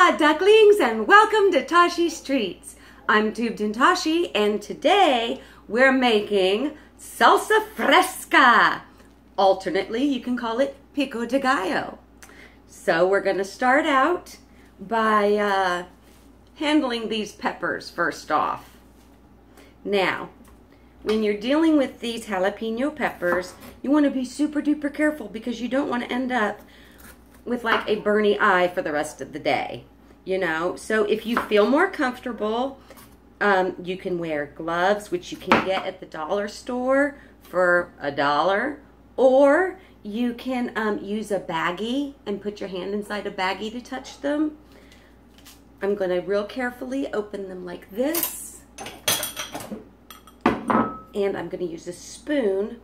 Hola, ducklings, and welcome to Tashi's Treats. I'm Tubed and Tashi, and today we're making Salsa Fresca. Alternately, you can call it Pico De Gallo. So we're going to start out by handling these peppers first off. Now, when you're dealing with these jalapeno peppers, you want to be super duper careful because you don't want to end up with like a burny eye for the rest of the day, you know. So if you feel more comfortable, you can wear gloves, which you can get at the dollar store for $1, or you can use a baggie and put your hand inside a baggie to touch them. I'm going to real carefully open them like this, and I'm going to use a spoon,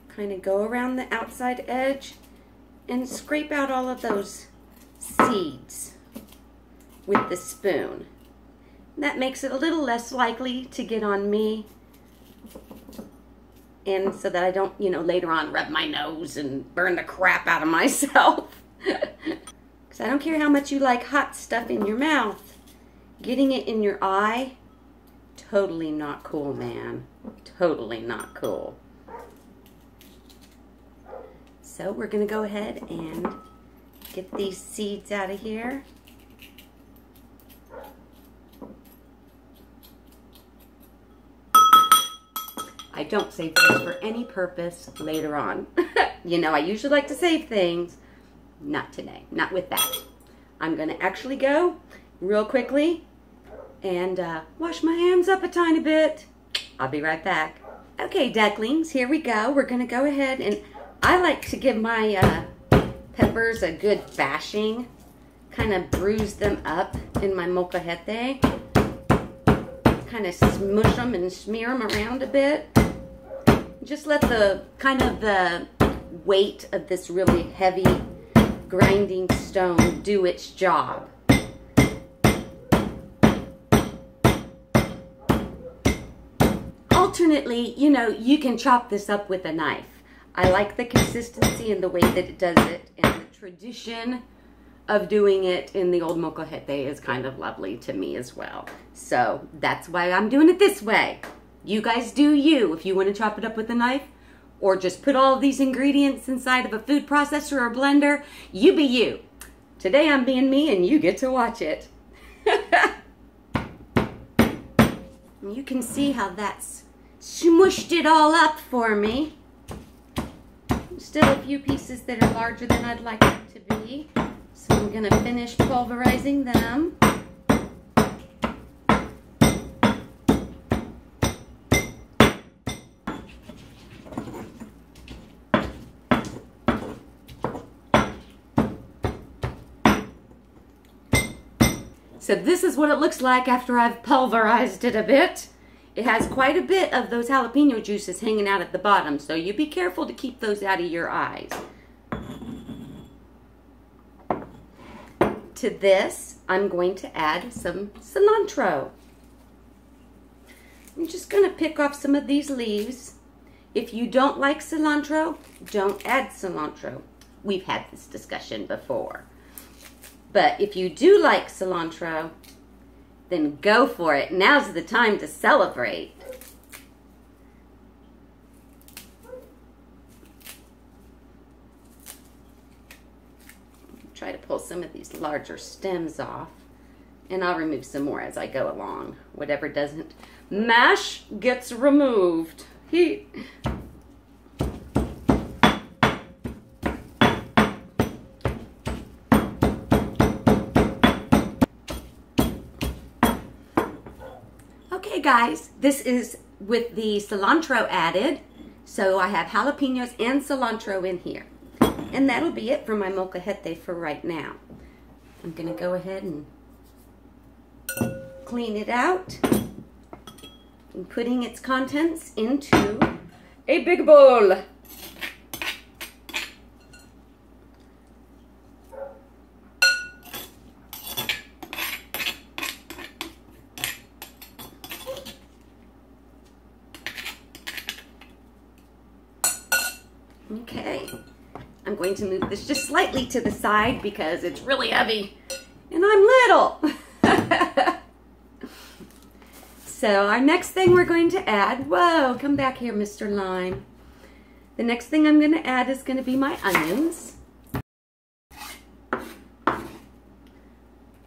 kind of go around the outside edge and scrape out all of those seeds with the spoon. That makes it a little less likely to get on me, and so that I don't, you know, later on rub my nose and burn the crap out of myself. Because I don't care how much you like hot stuff in your mouth, getting it in your eye, totally not cool, man. Totally not cool. So we're going to go ahead and get these seeds out of here. I don't save those for any purpose later on. You know, I usually like to save things. Not today. Not with that. I'm going to actually go real quickly and wash my hands up a tiny bit. I'll be right back. Okay, ducklings, here we go. We're going to go ahead and I like to give my peppers a good bashing, kind of bruise them up in my molcajete, kind of smush them and smear them around a bit. Just let the kind of the weight of this really heavy grinding stone do its job. Alternately, you know, you can chop this up with a knife. I like the consistency and the way that it does it, and the tradition of doing it in the old molcajete is kind of lovely to me as well. So that's why I'm doing it this way. You guys do you. If you want to chop it up with a knife, or just put all of these ingredients inside of a food processor or blender, you be you. Today I'm being me, and you get to watch it. You can see how that's smushed it all up for me. Still a few pieces that are larger than I'd like them to be, so I'm going to finish pulverizing them. So this is what it looks like after I've pulverized it a bit. It has quite a bit of those jalapeno juices hanging out at the bottom, so you be careful to keep those out of your eyes. To this, I'm going to add some cilantro. I'm just going to pick off some of these leaves. If you don't like cilantro, don't add cilantro. We've had this discussion before. But if you do like cilantro, then go for it. Now's the time to celebrate. Try to pull some of these larger stems off, and I'll remove some more as I go along. Whatever doesn't mash gets removed. Okay guys, this is with the cilantro added, so I have jalapenos and cilantro in here. And that'll be it for my molcajete for right now. I'm going to go ahead and clean it out and putting its contents into a big bowl. Okay, I'm going to move this just slightly to the side because it's really heavy I'm little. So our next thing we're going to add, whoa, come back here, Mr. Lime. The next thing I'm going to add is going to be my onions.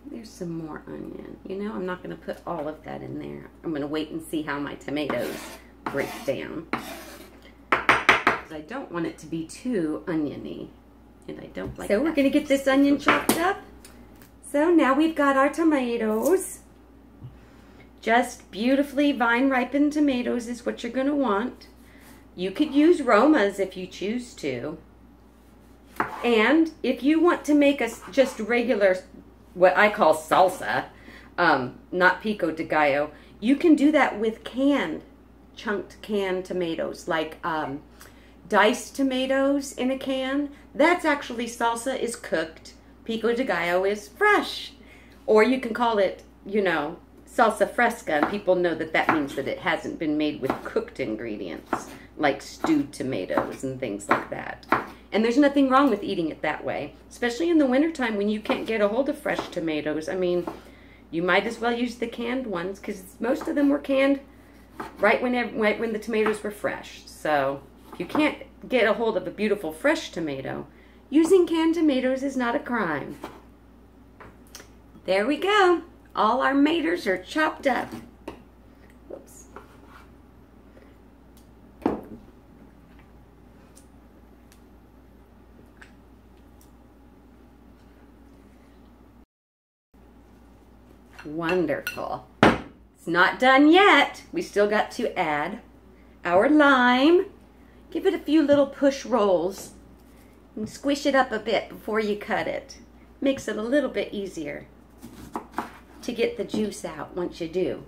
There's some more onion. You know, I'm not going to put all of that in there. I'm going to wait and see how my tomatoes break down. Because I don't want it to be too oniony. And I don't like So we're going to get this onion chopped up. So now we've got our tomatoes. Just beautifully vine-ripened tomatoes is what you're going to want. You could use Romas if you choose to. And if you want to make a just regular, what I call salsa, not Pico De Gallo, you can do that with chunked canned tomatoes, like diced tomatoes in a can. That's actually salsa is cooked. Pico De Gallo is fresh. Or you can call it, you know, Salsa Fresca, and people know that that means that it hasn't been made with cooked ingredients, like stewed tomatoes and things like that. And there's nothing wrong with eating it that way, especially in the wintertime when you can't get a hold of fresh tomatoes. I mean, you might as well use the canned ones, because most of them were canned right when the tomatoes were fresh. So if you can't get a hold of a beautiful fresh tomato, using canned tomatoes is not a crime. There we go. All our maters are chopped up. Whoops. Wonderful. It's not done yet. We still got to add our lime. Give it a few little push rolls and squish it up a bit before you cut it. Makes it a little bit easier to get the juice out once you do.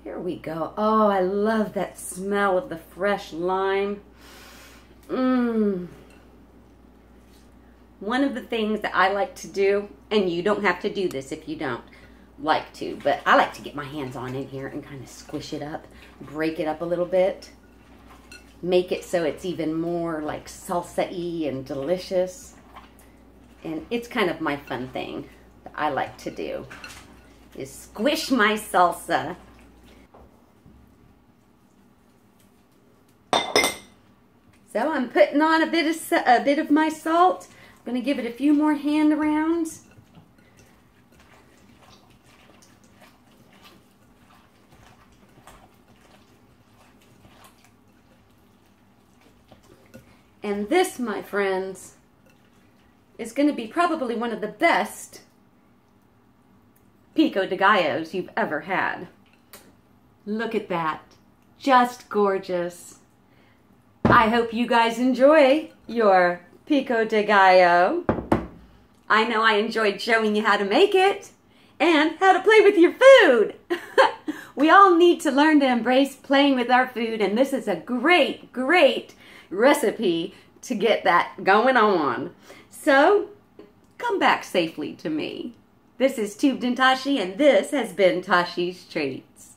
Here we go. Oh, I love that smell of the fresh lime. One of the things that I like to do, and you don't have to do this if you don't like to, but I like to get my hands on in here and kind of squish it up, break it up a little bit, make it so it's even more like salsa-y and delicious. And it's kind of my fun thing that I like to do, is squish my salsa. So I'm putting on a bit of my salt. I'm going to give it a few more hand rounds. And this, my friends, is going to be probably one of the best Pico De Gallos you've ever had. Look at that. Just gorgeous. I hope you guys enjoy your Pico De Gallo. I know I enjoyed showing you how to make it and how to play with your food. We all need to learn to embrace playing with our food, and this is a great, great recipe to get that going on. So, come back safely to me. This is Tubed and Tashi, and this has been Tashi's Treats.